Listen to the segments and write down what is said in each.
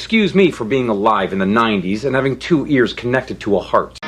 excuse me for being alive in the 90s and having 2 ears connected to a heart.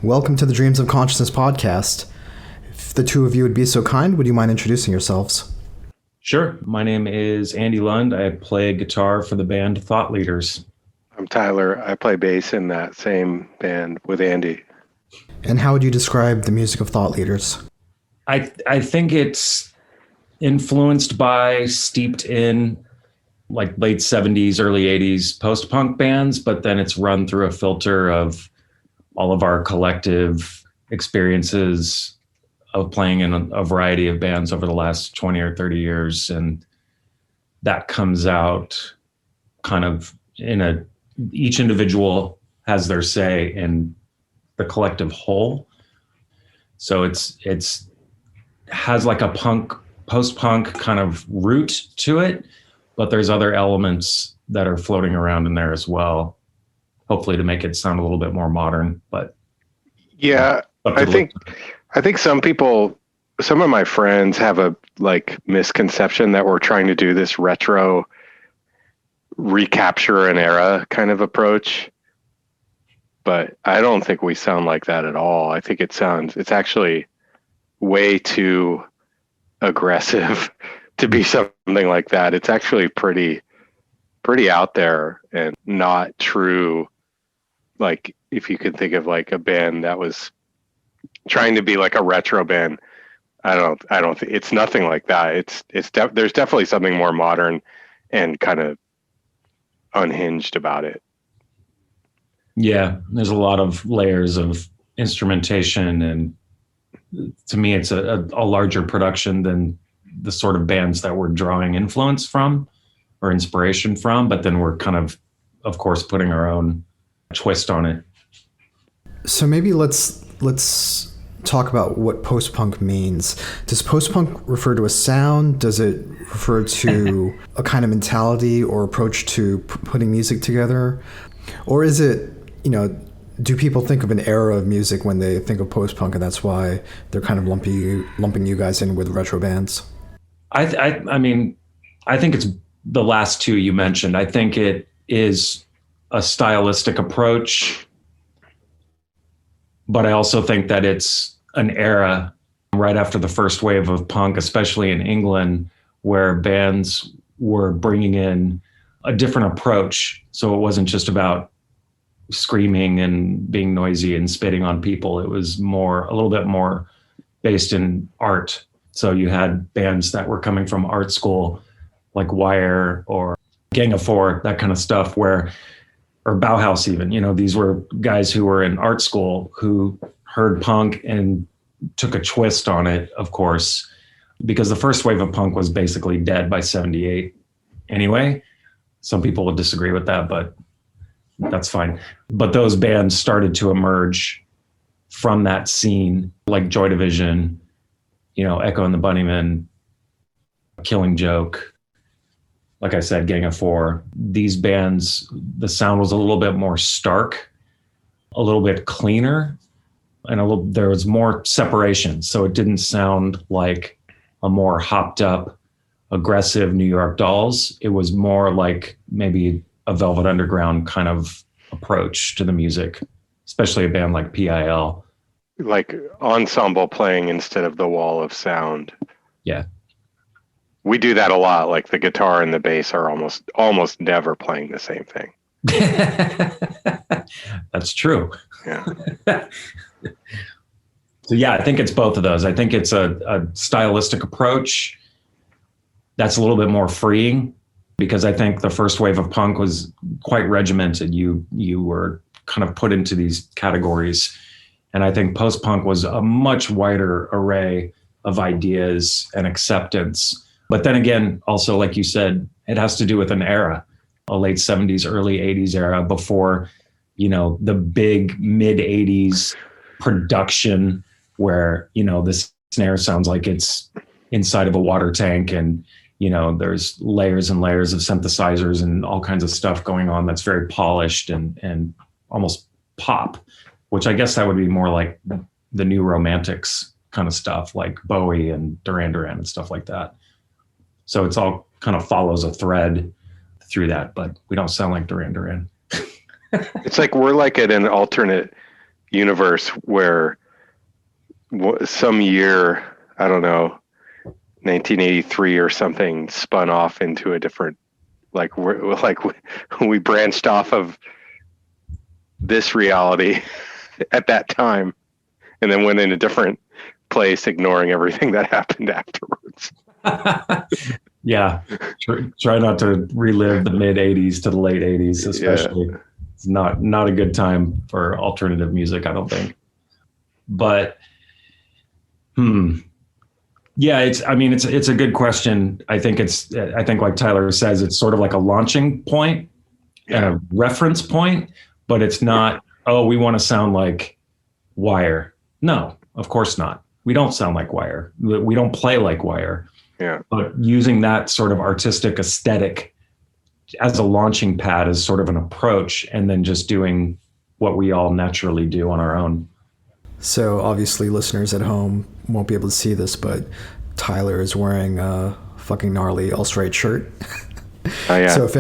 Welcome to the Dreams of Consciousness podcast. If the two of you would be so kind, would you mind introducing yourselves? Sure. My name is Andy Lund. I play guitar for the band Thought Leaders. I'm Tyler. I play bass in that same band with Andy. And how would you describe the music of Thought Leaders? I think it's influenced by, steeped in like late 70s, early 80s post-punk bands, but then it's run through a filter of all of our collective experiences of playing in a variety of bands over the last 20 or 30 years. And that comes out kind of each individual has their say in the collective whole. So it's has like a post-punk kind of root to it, but there's other elements that are floating around in there as well. Hopefully to make it sound a little bit more modern, but yeah, I think some of my friends have a like misconception that we're trying to do this retro recapture an era kind of approach, but I don't think we sound like that at all. I think it's actually way too aggressive to be something like that. It's actually pretty out there and not true. Like if you could think of like a band that was trying to be like a retro band, I don't think it's nothing like that. There's definitely something more modern and kind of unhinged about it. Yeah, there's a lot of layers of instrumentation and to me, it's a larger production than the sort of bands that we're drawing influence from or inspiration from, but then we're kind of course, putting our own twist on it. So maybe let's talk about what post-punk means. Does post-punk refer to a sound? Does it refer to a kind of mentality or approach to putting music together? Or is it, do people think of an era of music when they think of post-punk, and that's why they're kind of lumping you guys in with retro bands? I mean, I think it's the last two you mentioned. I think it is a stylistic approach, but I also think that it's an era right after the first wave of punk, especially in England, where bands were bringing in a different approach. So it wasn't just about screaming and being noisy and spitting on people. It was a little bit more based in art. So you had bands that were coming from art school, like Wire or Gang of Four, that kind of stuff, or Bauhaus even. These were guys who were in art school who heard punk and took a twist on it, of course, because the first wave of punk was basically dead by 78 anyway. Some people would disagree with that, but that's fine. But those bands started to emerge from that scene, like Joy Division, Echo and the Bunnymen, Killing Joke, like I said, Gang of Four. These bands, the sound was a little bit more stark, a little bit cleaner, and there was more separation. So it didn't sound like a more hopped up, aggressive New York Dolls. It was more like maybe a Velvet Underground kind of approach to the music, especially a band like PIL. Like ensemble playing instead of the wall of sound. Yeah. We do that a lot. Like the guitar and the bass are almost never playing the same thing. That's true. Yeah. So yeah, I think it's both of those. I think it's a stylistic approach that's a little bit more freeing, because I think the first wave of punk was quite regimented. You were kind of put into these categories. And I think post-punk was a much wider array of ideas and acceptance. But then again, also, like you said, it has to do with an era, a late 70s, early 80s era before, the big mid 80s production where, the snare sounds like it's inside of a water tank, and, there's layers and layers of synthesizers and all kinds of stuff going on that's very polished and almost pop, which I guess that would be more like the new romantics kind of stuff, like Bowie and Duran Duran and stuff like that. So it's all kind of follows a thread through that, but we don't sound like Duran Duran. It's like we're like in an alternate universe where some year, I don't know, 1983 or something, spun off into a different, we branched off of this reality at that time and then went in a different place, ignoring everything that happened afterwards. Yeah. Try not to relive the mid 80s to the late 80s, especially. Yeah. It's not a good time for alternative music, I don't think. But yeah, it's a good question. I think like Tyler says, it's sort of like a launching point and a reference point, but it's not, we want to sound like Wire. No, of course not. We don't sound like Wire. We don't play like Wire. Yeah. But using that sort of artistic aesthetic as a launching pad is sort of an approach, and then just doing what we all naturally do on our own. So obviously listeners at home won't be able to see this, but Tyler is wearing a fucking gnarly All Straight shirt. Oh, yeah. So if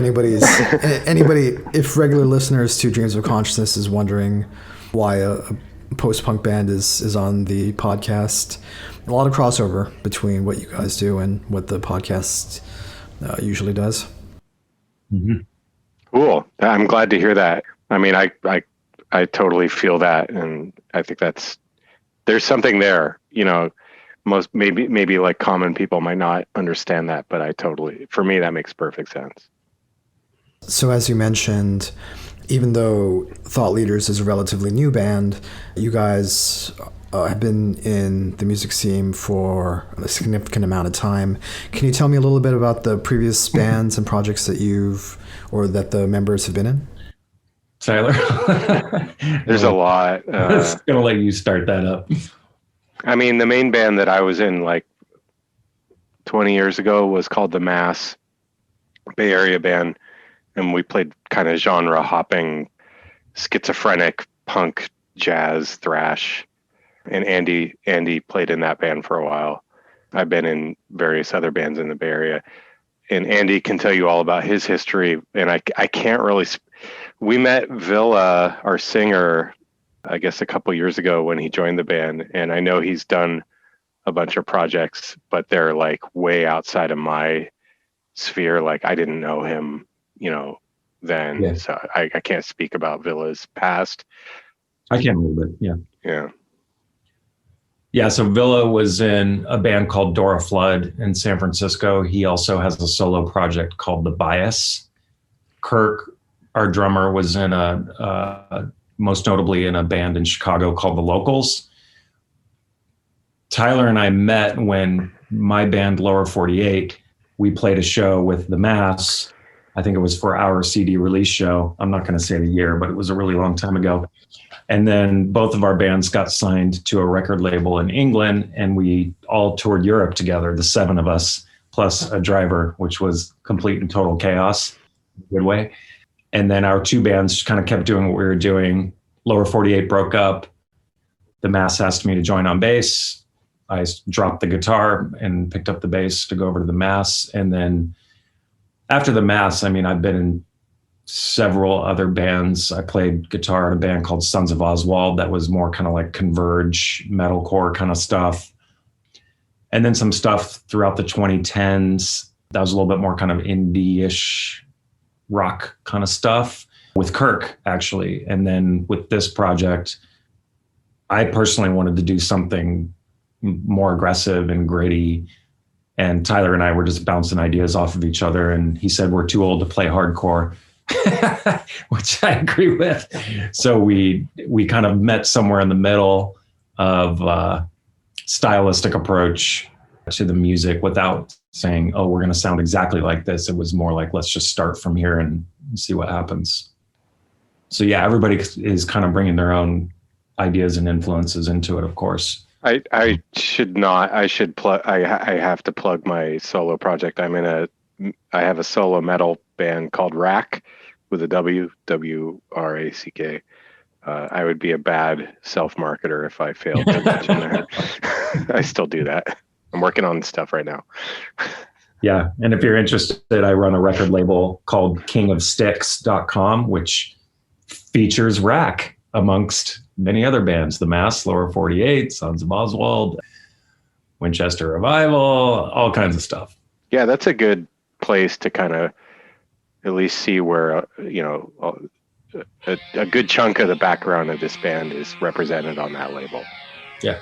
if regular listeners to Dreams of Consciousness is wondering why a post-punk band is on the podcast, a lot of crossover between what you guys do and what the podcast usually does. Mm-hmm. Cool. I'm glad to hear that. I mean, I totally feel that, and I think there's something there. Most maybe like common people might not understand that, but for me that makes perfect sense. So as you mentioned, even though Thought Leaders is a relatively new band, you guys have been in the music scene for a significant amount of time. Can you tell me a little bit about the previous bands and projects that that the members have been in? Tyler? There's a lot. I'm just going to let you start that up. I mean, the main band that I was in like 20 years ago was called The Mass, Bay Area band. And we played kind of genre hopping, schizophrenic punk, jazz, thrash. And Andy played in that band for a while. I've been in various other bands in the Bay Area. And Andy can tell you all about his history. And I can't really... We met Villa, our singer, I guess a couple years ago when he joined the band. And I know he's done a bunch of projects, but they're like way outside of my sphere. Like I didn't know him, then. Yeah. So I can't speak about Villa's past. I can a little bit. Yeah. Yeah. Yeah. So Villa was in a band called Dora Flood in San Francisco. He also has a solo project called The Bias. Kirk, our drummer, was in most notably in a band in Chicago called The Locals. Tyler and I met when my band Lower 48, we played a show with The Mass. I think it was for our CD release show. I'm not going to say the year, but it was a really long time ago. And then both of our bands got signed to a record label in England, and we all toured Europe together, the 7 of us, plus a driver, which was complete and total chaos, in a good way. And then our 2 bands kind of kept doing what we were doing. Lower 48 broke up. The Mass asked me to join on bass. I dropped the guitar and picked up the bass to go over to The Mass. And then after The Mass, I've been in several other bands. I played guitar in a band called Sons of Oswald that was more kind of like converge metalcore kind of stuff. And then some stuff throughout the 2010s that was a little bit more kind of indie-ish rock kind of stuff with Kirk, actually. And then with this project, I personally wanted to do something more aggressive and gritty. And Tyler and I were just bouncing ideas off of each other. And he said, we're too old to play hardcore, which I agree with. So we kind of met somewhere in the middle of stylistic approach to the music without saying, oh, we're going to sound exactly like this. It was more like, let's just start from here and see what happens. So yeah, everybody is kind of bringing their own ideas and influences into it, of course. I have to plug my solo project. I have a solo metal band called Rack with a WRACK. I would be a bad self-marketer if I failed to mention that. I still do that. I'm working on stuff right now. Yeah. And if you're interested, I run a record label called kingofsticks.com, which features Rack amongst many other bands, The Mass, Lower 48, Sons of Oswald, Winchester Revival, all kinds of stuff. Yeah, that's a good place to kind of at least see where, a good chunk of the background of this band is represented on that label. Yeah.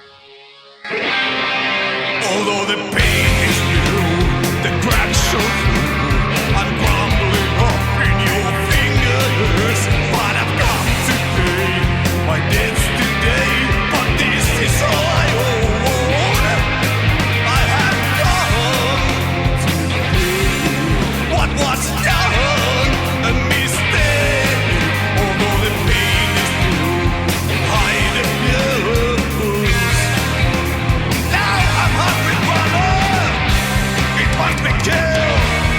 Although the pain is new, the cracks show through. I'm crumbling up in your fingers. But I've come to pay my debts today. But this is all I own. I have come to pay what was done, a mistake. Although the pain is new, hide the news. Now I'm hungry, brother. It must be killed.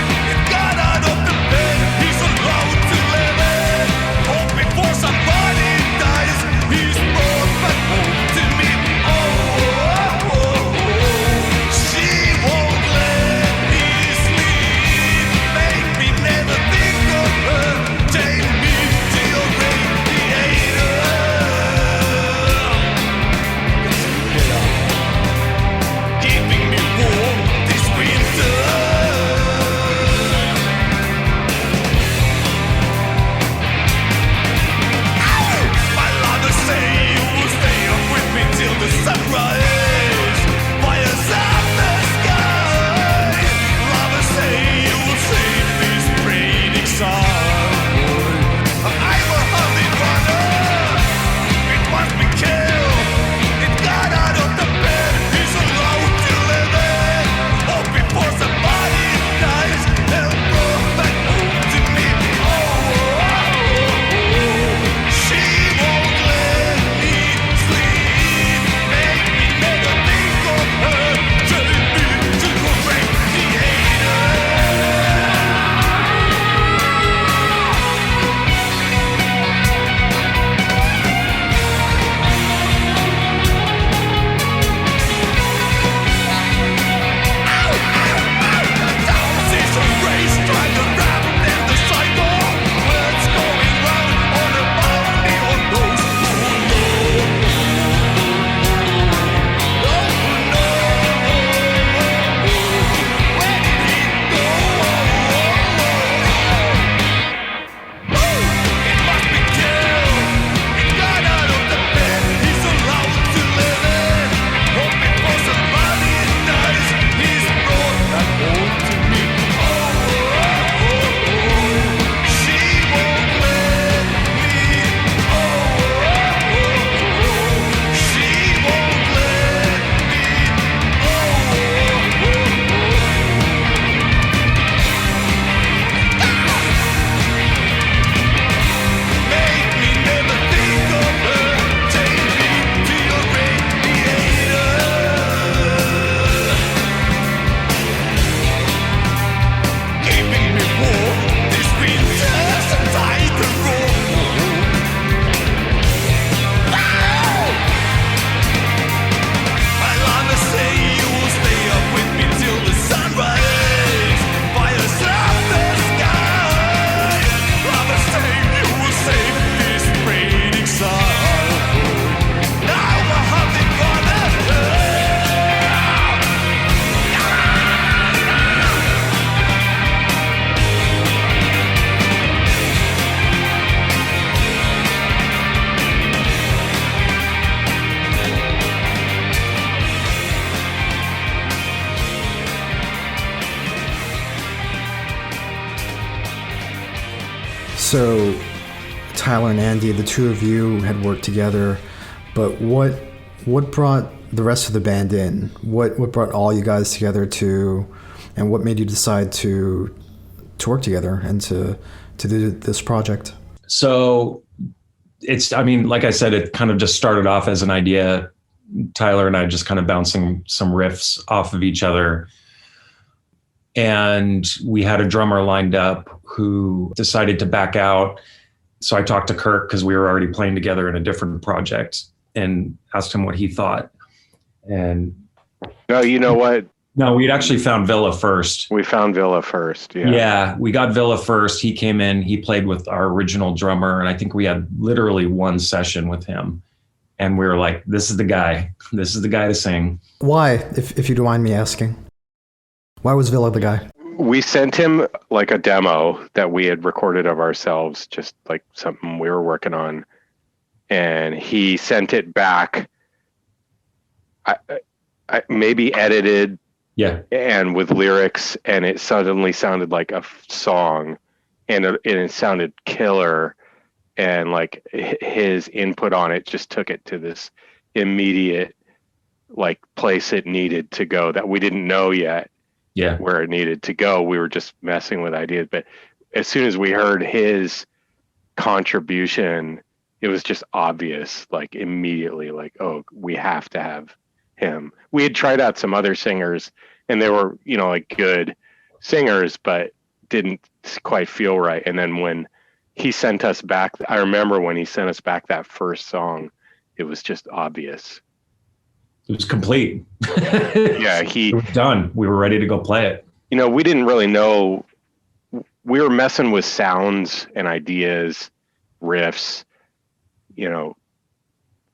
So Tyler and Andy, the two of you had worked together, but what brought the rest of the band in? What brought all you guys together and what made you decide to work together and to do this project? So like I said, it kind of just started off as an idea. Tyler and I just kind of bouncing some riffs off of each other. And we had a drummer lined up who decided to back out. So I talked to Kirk because we were already playing together in a different project and asked him what he thought. And No, you know what? no, we'd actually found Villa first. We found Villa first. Yeah. Yeah, we got Villa first. He came in, he played with our original drummer. And I think we had literally one session with him. And we were like, this is the guy. This is the guy to sing. Why, if you don't mind me asking? Why was Villa the guy? We sent him like a demo that we had recorded of ourselves, just like something we were working on. And he sent it back, I maybe edited, Yeah. and with lyrics, and it suddenly sounded like a song, and it sounded killer. And like his input on it just took it to this immediate like place it needed to go that we didn't know yet. Yeah. Where it needed to go. We were just messing with ideas. But as soon as we heard his contribution, it was just obvious, like immediately, like, oh, we have to have him. We had tried out some other singers and they were, like good singers, but didn't quite feel right. And then when he sent us back, I remember when he sent us back that first song, it was just obvious. It was complete. Yeah, it was done. We were ready to go play it. We didn't really know. We were messing with sounds and ideas, riffs,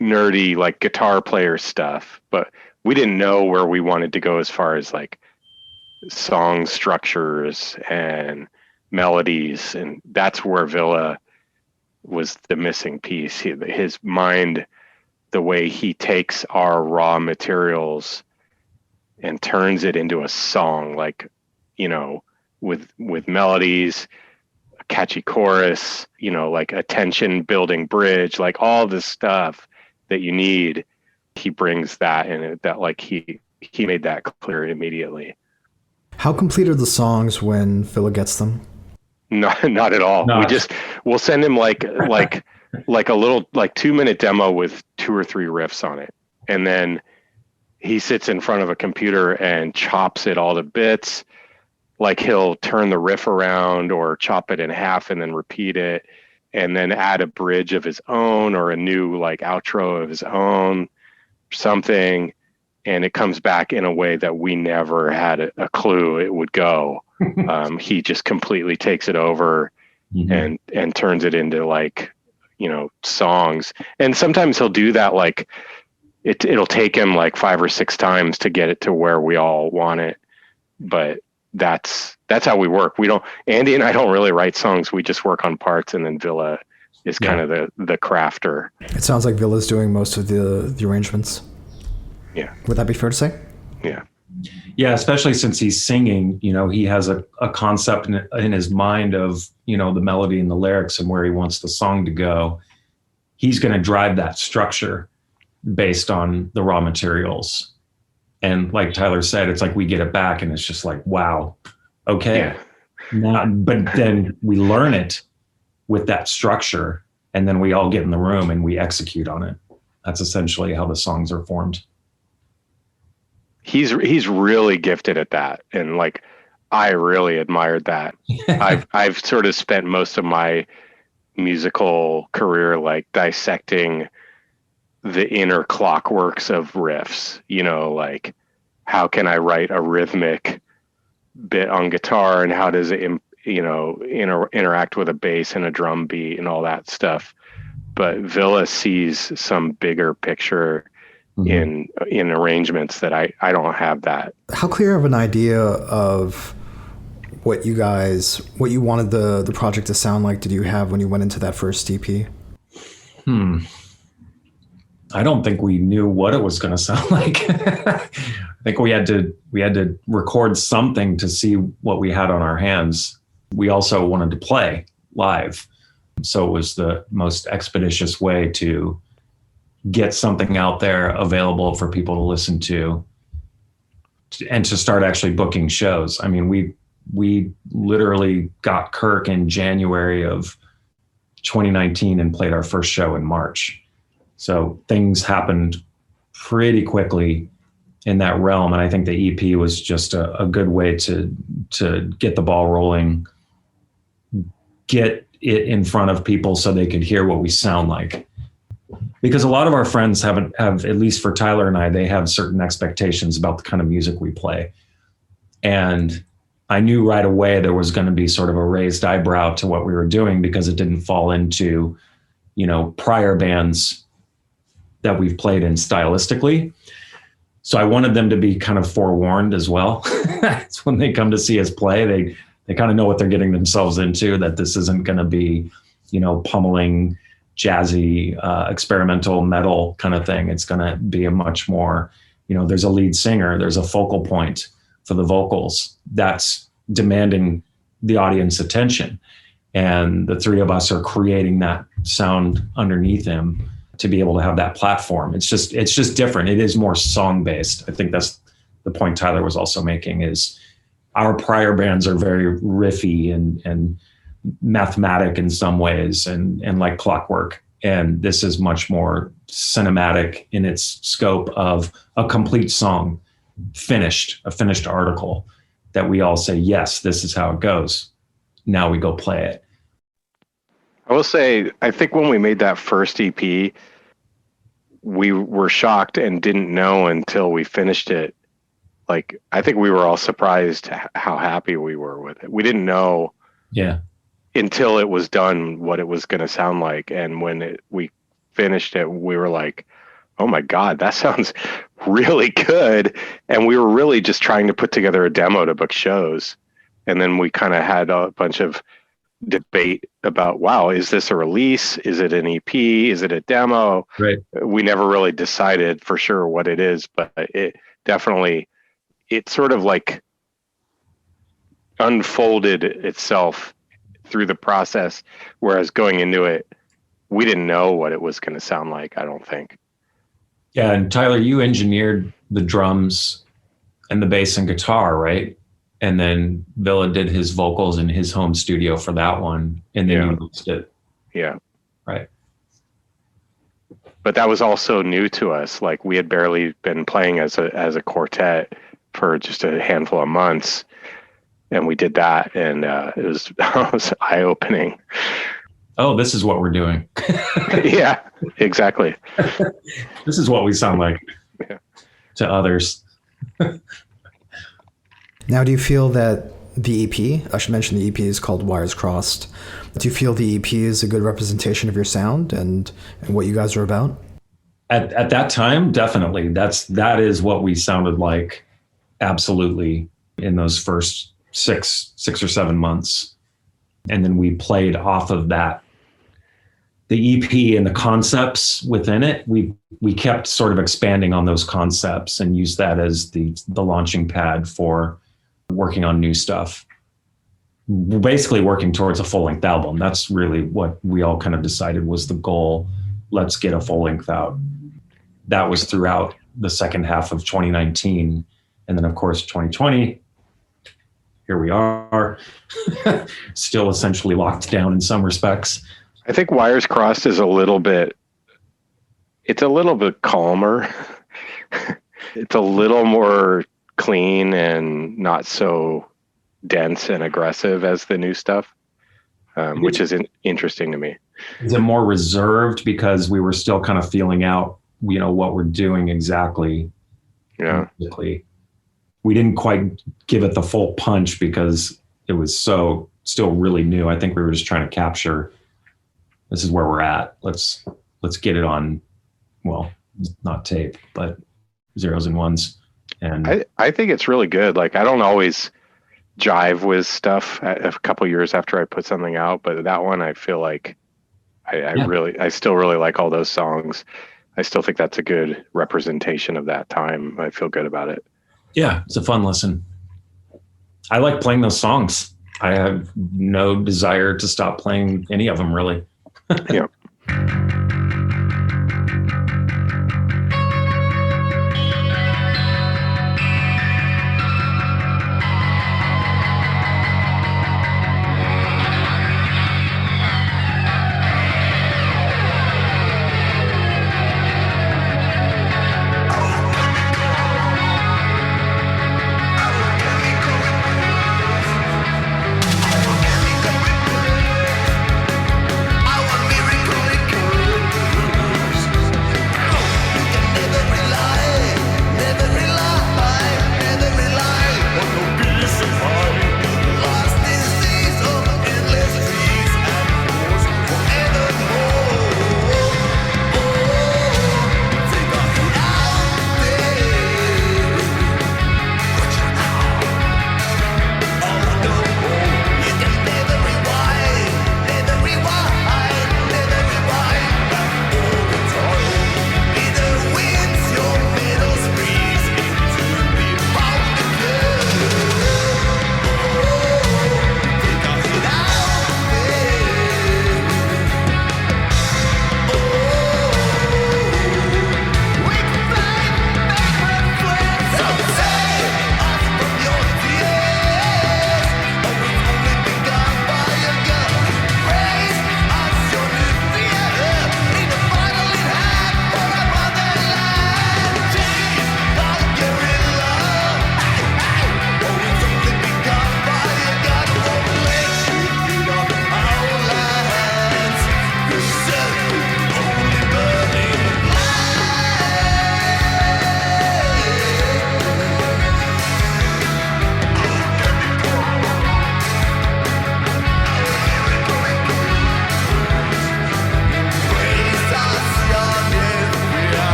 nerdy like guitar player stuff, but we didn't know where we wanted to go as far as like song structures and melodies, and that's where Villa was the missing piece. His mind, the way he takes our raw materials and turns it into a song, like, with melodies, a catchy chorus, like a tension building bridge, like all this stuff that you need. He brings that, and that like he made that clear immediately. How complete are the songs when Villa gets them? Not at all. We'll send him like a little like 2-minute demo with 2 or 3 riffs on it. And then he sits in front of a computer and chops it all to bits. Like he'll turn the riff around or chop it in half and then repeat it, and then add a bridge of his own or a new like outro of his own, something. And it comes back in a way that we never had a clue it would go. He just completely takes it over and turns it into like, songs. And sometimes he'll do that. Like it'll take him like 5 or 6 times to get it to where we all want it. But that's how we work. Andy and I don't really write songs. We just work on parts, and then Villa is kind of the crafter. It sounds like Villa's doing most of the arrangements. Yeah. Would that be fair to say? Yeah. Yeah, especially since he's singing, he has a concept in his mind of, the melody and the lyrics and where he wants the song to go. He's going to drive that structure based on the raw materials. And like Tyler said, it's like we get it back and it's just like, wow, okay. Yeah. But then we learn it with that structure, and then we all get in the room and we execute on it. That's essentially how the songs are formed. He's really gifted at that, and like I really admired that. I've sort of spent most of my musical career like dissecting the inner clockworks of riffs, like how can I write a rhythmic bit on guitar, and how does it interact with a bass and a drum beat and all that stuff. But Villa sees some bigger picture in arrangements that I don't have that. How clear of an idea of what you wanted the project to sound like did you have when you went into that first EP? I don't think we knew what it was going to sound like. I think we had to record something to see what we had on our hands. We also wanted to play live. So it was the most expeditious way to get something out there available for people to listen to and to start actually booking shows. I mean, we literally got Kirk in January of 2019 and played our first show in March. So things happened pretty quickly in that realm. And I think the EP was just a good way to get the ball rolling, get it in front of people so they could hear what we sound like. Because a lot of our friends have, at least for Tyler and I, they have certain expectations about the kind of music we play. And I knew right away there was going to be sort of a raised eyebrow to what we were doing because it didn't fall into, prior bands that we've played in stylistically. So I wanted them to be kind of forewarned as well. It's when they come to see us play, they kind of know what they're getting themselves into, that this isn't going to be, pummeling, jazzy, experimental metal kind of thing. It's going to be a much more, there's a lead singer, there's a focal point for the vocals that's demanding the audience attention. And the three of us are creating that sound underneath him to be able to have that platform. It's just different. It is more song based. I think that's the point Tyler was also making, is our prior bands are very riffy and mathematic in some ways and like clockwork. And this is much more cinematic in its scope of a complete song, a finished article that we all say, yes, this is how it goes. Now we go play it. I will say, I think when we made that first EP, we were shocked and didn't know until we finished it. Like, I think we were all surprised how happy we were with it. We didn't know until it was done what it was going to sound like. And when we finished it, we were like, oh my God, that sounds really good. And we were really just trying to put together a demo to book shows. And then we kind of had a bunch of debate about, wow, is this a release? Is it an EP? Is it a demo? Right. We never really decided for sure what it is, but it definitely, it sort of like unfolded itself through the process. Whereas going into it, we didn't know what it was going to sound like, I don't think. Yeah. And Tyler, you engineered the drums and the bass and guitar, right? And then Villa did his vocals in his home studio for that one. And then you mixed it. Yeah. Right. But that was also new to us. Like, we had barely been playing as a quartet for just a handful of months. And we did that. And it was eye-opening. Oh, this is what we're doing. Yeah, exactly. This is what we sound like to others. Now, do you feel that the EP, I should mention the EP is called Wires Crossed. Do you feel the EP is a good representation of your sound and what you guys are about? At that time, definitely. That is what we sounded like, absolutely, in those first six or 7 months. And then we played off of that. The EP and the concepts within it, we kept sort of expanding on those concepts and used that as the launching pad for working on new stuff. Basically working towards a full-length album. That's really what we all kind of decided was the goal. Let's get a full-length out. That was throughout the second half of 2019. And then, of course, 2020, here we are, still essentially locked down in some respects. I think Wires Crossed is a little bit calmer. It's a little more clean and not so dense and aggressive as the new stuff, which is interesting to me. Is it more reserved because we were still kind of feeling out, what we're doing exactly? Yeah. Musically. We didn't quite give it the full punch because it was so still really new. I think we were just trying to capture, this is where we're at. Let's get it on, well, not tape, but zeros and ones. And I think it's really good. Like, I don't always jive with stuff a couple years after I put something out, but that one, I feel like I still really like all those songs. I still think that's a good representation of that time. I feel good about it. Yeah, it's a fun listen. I like playing those songs. I have no desire to stop playing any of them, really. Yeah.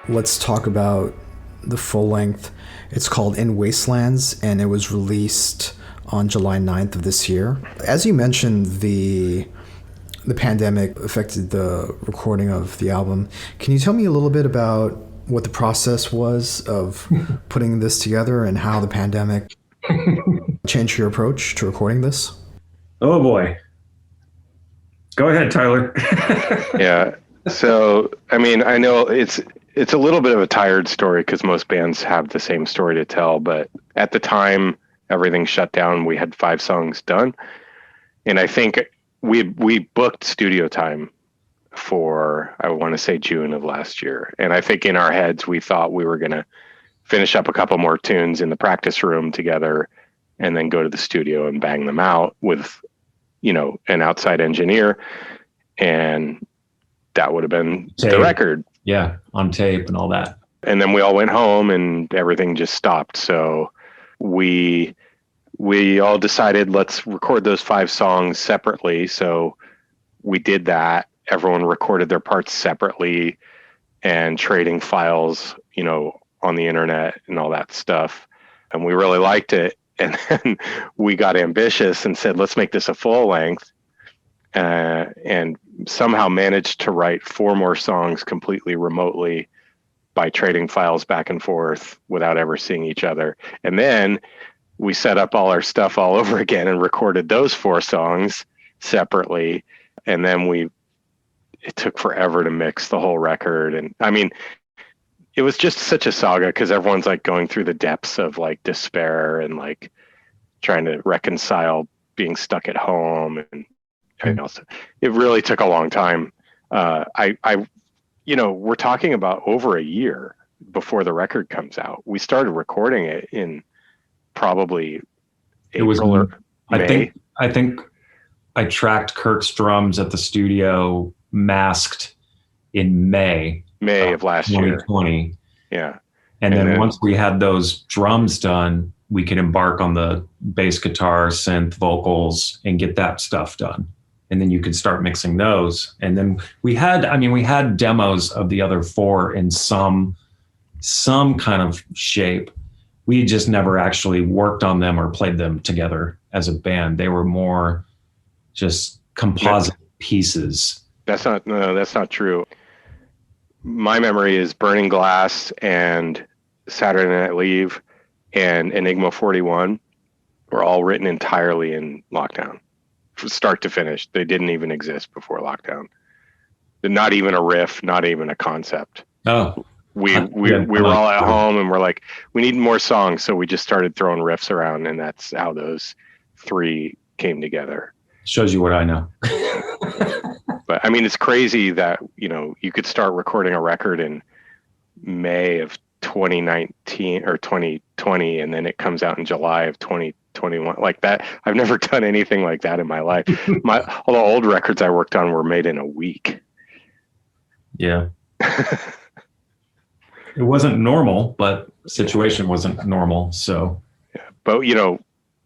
Let's talk about the full length. It's called In Wastelands, and it was released on July 9th of this year. As you mentioned, the pandemic affected the recording of the album. Can you tell me a little bit about what the process was of putting this together and how the pandemic changed your approach to recording this? Oh boy. Go ahead, Tyler. Yeah. So, I mean, I know it's a little bit of a tired story because most bands have the same story to tell, but at the time everything shut down, we had 5 songs done. And I think we booked studio time for, I want to say, June of last year. And I think in our heads we thought we were going to finish up a couple more tunes in the practice room together and then go to the studio and bang them out with, an outside engineer. And that would have been the record. Yeah, on tape and all that. And then we all went home and everything just stopped. So we all decided, let's record those 5 songs separately. So we did that. Everyone recorded their parts separately and trading files, on the internet and all that stuff. And we really liked it. And then we got ambitious and said, let's make this a full length. And somehow managed to write 4 more songs completely remotely by trading files back and forth without ever seeing each other. And then we set up all our stuff all over again and recorded those 4 songs separately. And then it took forever to mix the whole record. And I mean, it was just such a saga because everyone's like going through the depths of like despair and like trying to reconcile being stuck at home and everything else. It really took a long time. We're talking about over a year before the record comes out. We started recording it in probably April or May. I think I tracked Kirk's drums at the studio masked in May of last 2020. Yeah. And then once we had those drums done, we could embark on the bass guitar, synth, vocals, and get that stuff done. And then you could start mixing those. And then we had demos of the other 4 in some kind of shape. We just never actually worked on them or played them together as a band. They were more just composite pieces. That's not true. My memory is Burning Glass and Saturday Night Live and Enigma 41 were all written entirely in lockdown, from start to finish. They didn't even exist before lockdown. Not even a riff, not even a concept. Oh, we were all at home and we're like, we need more songs. So we just started throwing riffs around, and that's how those 3 came together. Shows you what I know. But I mean, it's crazy that, you could start recording a record in May of 2019 or 2020, and then it comes out in July of 2021. Like that. I've never done anything like that in my life. All the old records I worked on were made in a week. Yeah. It wasn't normal, but the situation wasn't normal. So, yeah. But,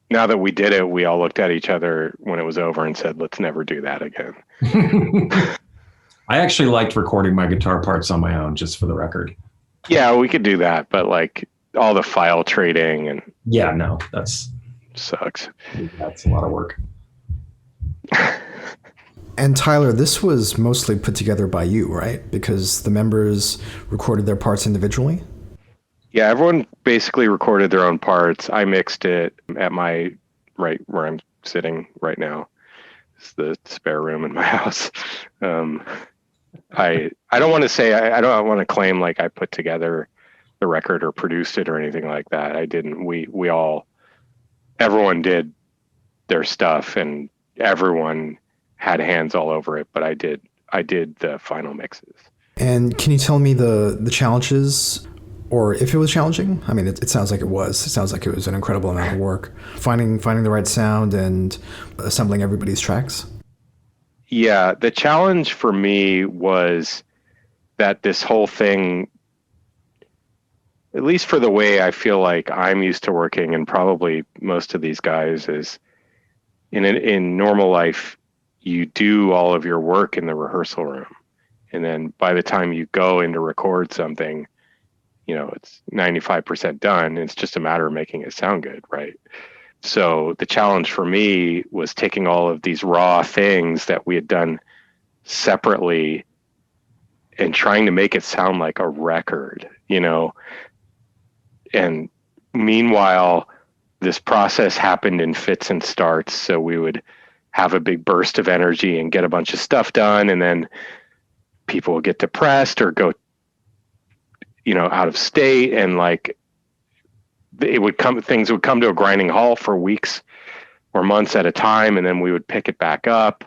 now that we did it, we all looked at each other when it was over and said, let's never do that again. I actually liked recording my guitar parts on my own, just for the record. Yeah, we could do that. But like all the file trading and. Yeah, no, that's sucks. That's a lot of work. And Tyler, this was mostly put together by you, right? Because the members recorded their parts individually? Yeah, everyone basically recorded their own parts. I mixed it at my right where I'm sitting right now. It's the spare room in my house. I don't want to say, I don't want to claim like I put together the record or produced it or anything like that. I didn't. Everyone did their stuff and everyone had hands all over it, but I did the final mixes. And can you tell me the challenges, or if it was challenging? I mean, it sounds like it was. It sounds like it was an incredible amount of work, finding the right sound and assembling everybody's tracks. Yeah, the challenge for me was that this whole thing, at least for the way I feel like I'm used to working, and probably most of these guys, is in normal life, you do all of your work in the rehearsal room. And then by the time you go in to record something, it's 95% done. It's just a matter of making it sound good, right? So the challenge for me was taking all of these raw things that we had done separately and trying to make it sound like a record, And meanwhile, this process happened in fits and starts. So we would have a big burst of energy and get a bunch of stuff done, and then people would get depressed or go, out of state, and like things would come to a grinding halt for weeks or months at a time, and then we would pick it back up.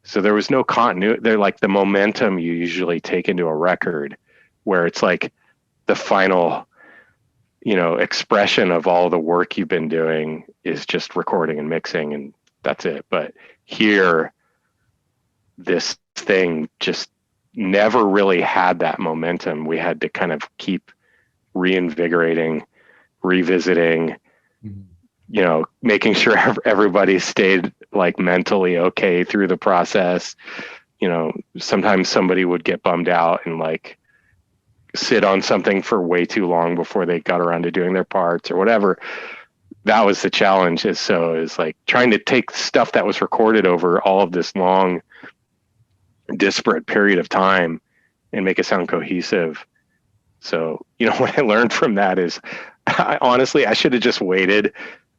So there was no continuity. They're like the momentum you usually take into a record, where it's like the final, expression of all the work you've been doing is just recording and mixing, and that's it. But here, this thing just never really had that momentum. We had to kind of keep reinvigorating, revisiting, making sure everybody stayed like mentally okay through the process. Sometimes somebody would get bummed out and like sit on something for way too long before they got around to doing their parts or whatever. That was the challenge. Is like trying to take stuff that was recorded over all of this long, disparate period of time and make it sound cohesive. So, what I learned from that is honestly, I should have just waited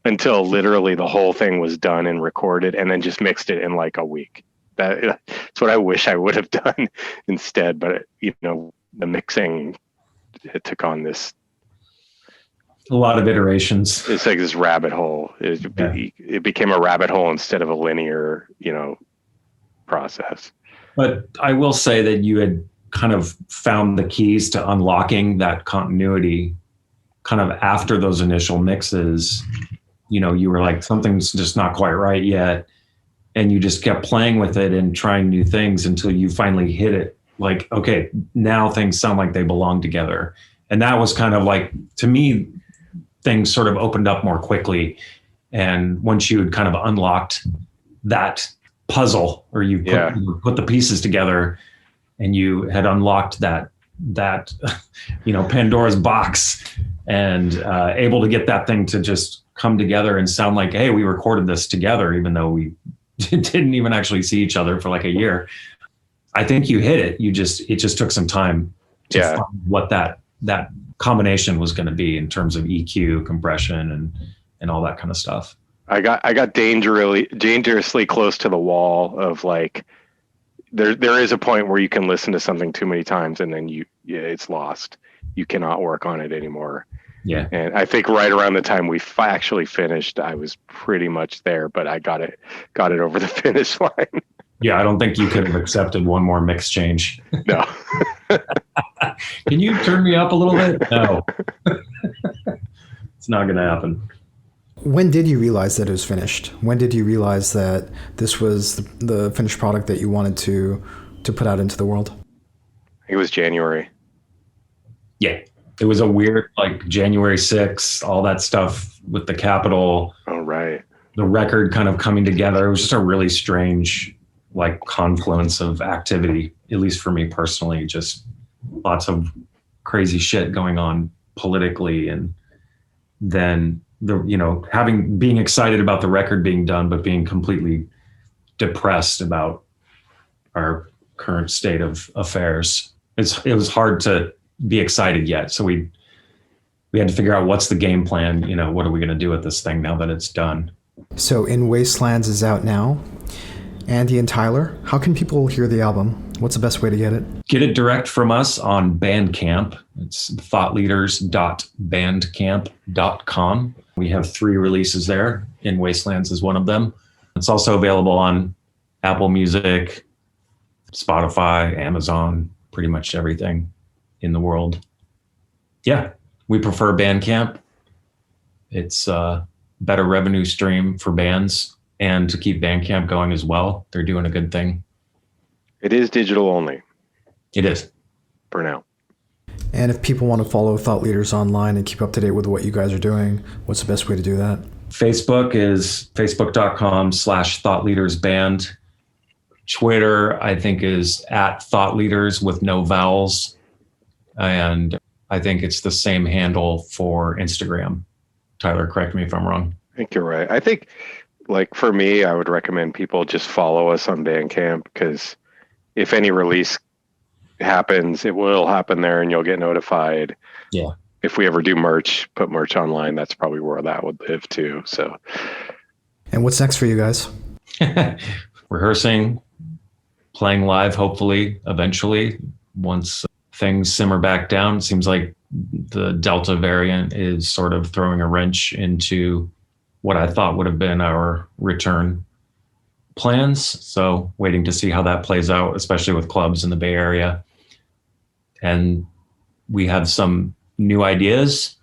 until literally the whole thing was done and recorded, and then just mixed it in like a week. That's what I wish I would have done instead. But, the mixing, it took on this. A lot of iterations. It's like this rabbit hole. It became a rabbit hole instead of a linear, process. But I will say that you had kind of found the keys to unlocking that continuity kind of after those initial mixes. You were like, something's just not quite right yet. And you just kept playing with it and trying new things until you finally hit it. Like, okay, now things sound like they belong together. And that was kind of like, to me, things sort of opened up more quickly. And once you had kind of unlocked that puzzle, or you put the pieces together, and you had unlocked that Pandora's box, and able to get that thing to just come together and sound like, hey, we recorded this together, even though we didn't even actually see each other for like a year. I think you hit it. It just took some time to find what that combination was going to be in terms of EQ, compression, and all that kind of stuff. I got dangerously close to the wall of like, there is a point where you can listen to something too many times and then it's lost. You cannot work on it anymore. Yeah. And I think right around the time we actually finished, I was pretty much there, but I got it over the finish line. Yeah, I don't think you could have accepted one more mix change. No. Can you turn me up a little bit? No. It's not going to happen. When did you realize that it was finished? When did you realize that this was the finished product that you wanted to put out into the world? It was January. Yeah. It was a weird, like January 6th, all that stuff with the Capitol. Oh, right. The record kind of coming together. It was just a really strange, like, confluence of activity, at least for me personally. Just lots of crazy shit going on politically. And then, being excited about the record being done, but being completely depressed about our current state of affairs. It was hard to be excited yet. So we had to figure out what's the game plan. What are we going to do with this thing now that it's done? So In Wastelands is out now. Andy and Tyler, how can people hear the album? What's the best way to get it? Get it direct from us on Bandcamp. It's thoughtleaders.bandcamp.com. We have 3 releases there. In Wastelands is one of them. It's also available on Apple Music, Spotify, Amazon, pretty much everything in the world. Yeah, we prefer Bandcamp. It's a better revenue stream for bands, and to keep Bandcamp going as well. They're doing a good thing. It is digital only. It is. For now. And if people want to follow Thought Leaders online and keep up to date with what you guys are doing, what's the best way to do that? Facebook is facebook.com/thoughtleadersband. Twitter, I think, is @thoughtleaders with no vowels. And I think it's the same handle for Instagram. Tyler, correct me if I'm wrong. I think you're right. I think, like, for me, I would recommend people just follow us on Bandcamp, because if any release happens, it will happen there and you'll get notified. Yeah. If we ever do put merch online, that's probably where that would live too. So. And what's next for you guys? rehearsing, playing live, hopefully, eventually, once things simmer back down. It seems like the Delta variant is sort of throwing a wrench into what I thought would have been our return plans. So waiting to see how that plays out, especially with clubs in the Bay Area. And we have some new ideas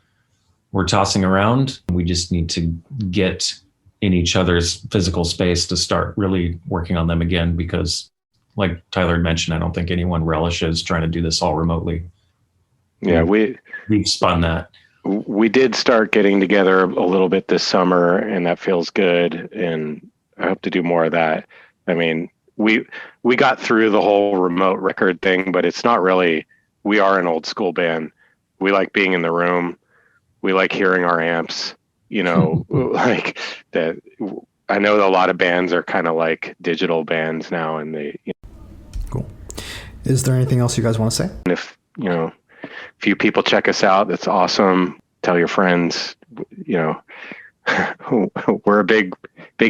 we're tossing around. We just need to get in each other's physical space to start really working on them again, because like Tyler had mentioned, I don't think anyone relishes trying to do this all remotely. Yeah, we've spun that. We did start getting together a little bit this summer, and that feels good. And I hope to do more of that. I mean, we got through the whole remote record thing, but it's not really, we are an old school band. We like being in the room. We like hearing our amps, like that. I know that a lot of bands are kind of like digital bands now, and they, Cool. Is there anything else you guys want to say? and if, few people check us out, that's awesome. Tell your friends, we're a big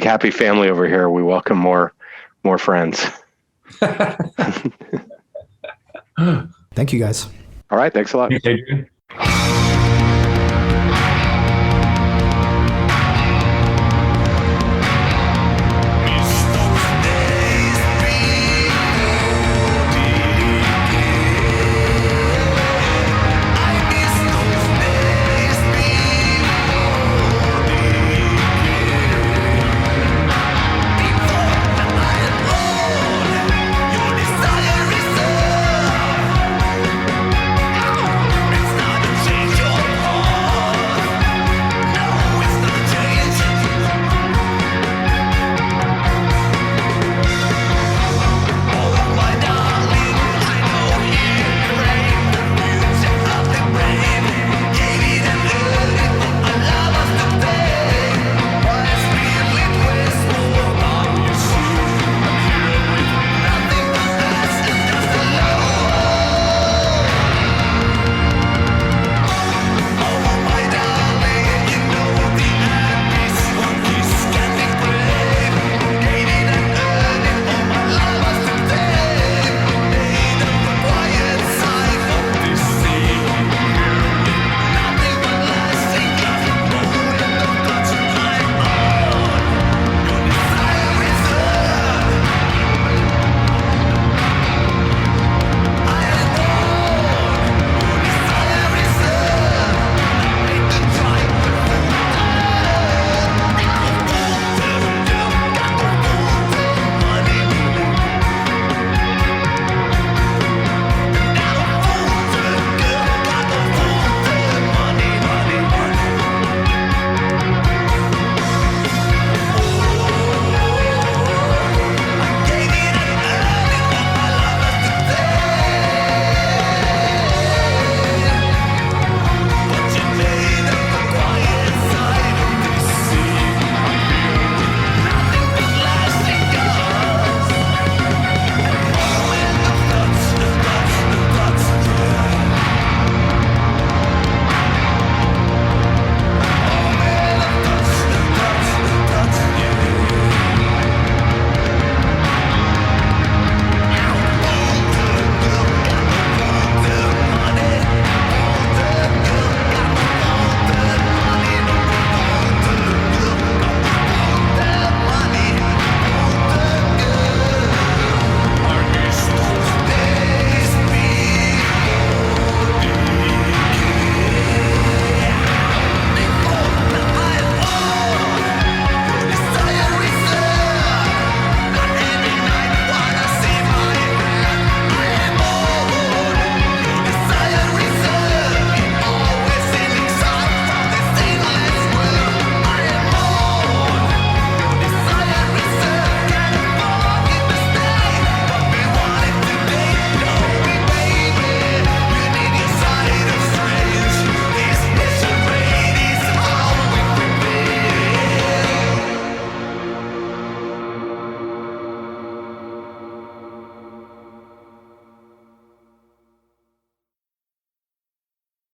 happy family over here. We welcome more friends. Thank you guys. All right. Thanks a lot. Thanks, Adrian.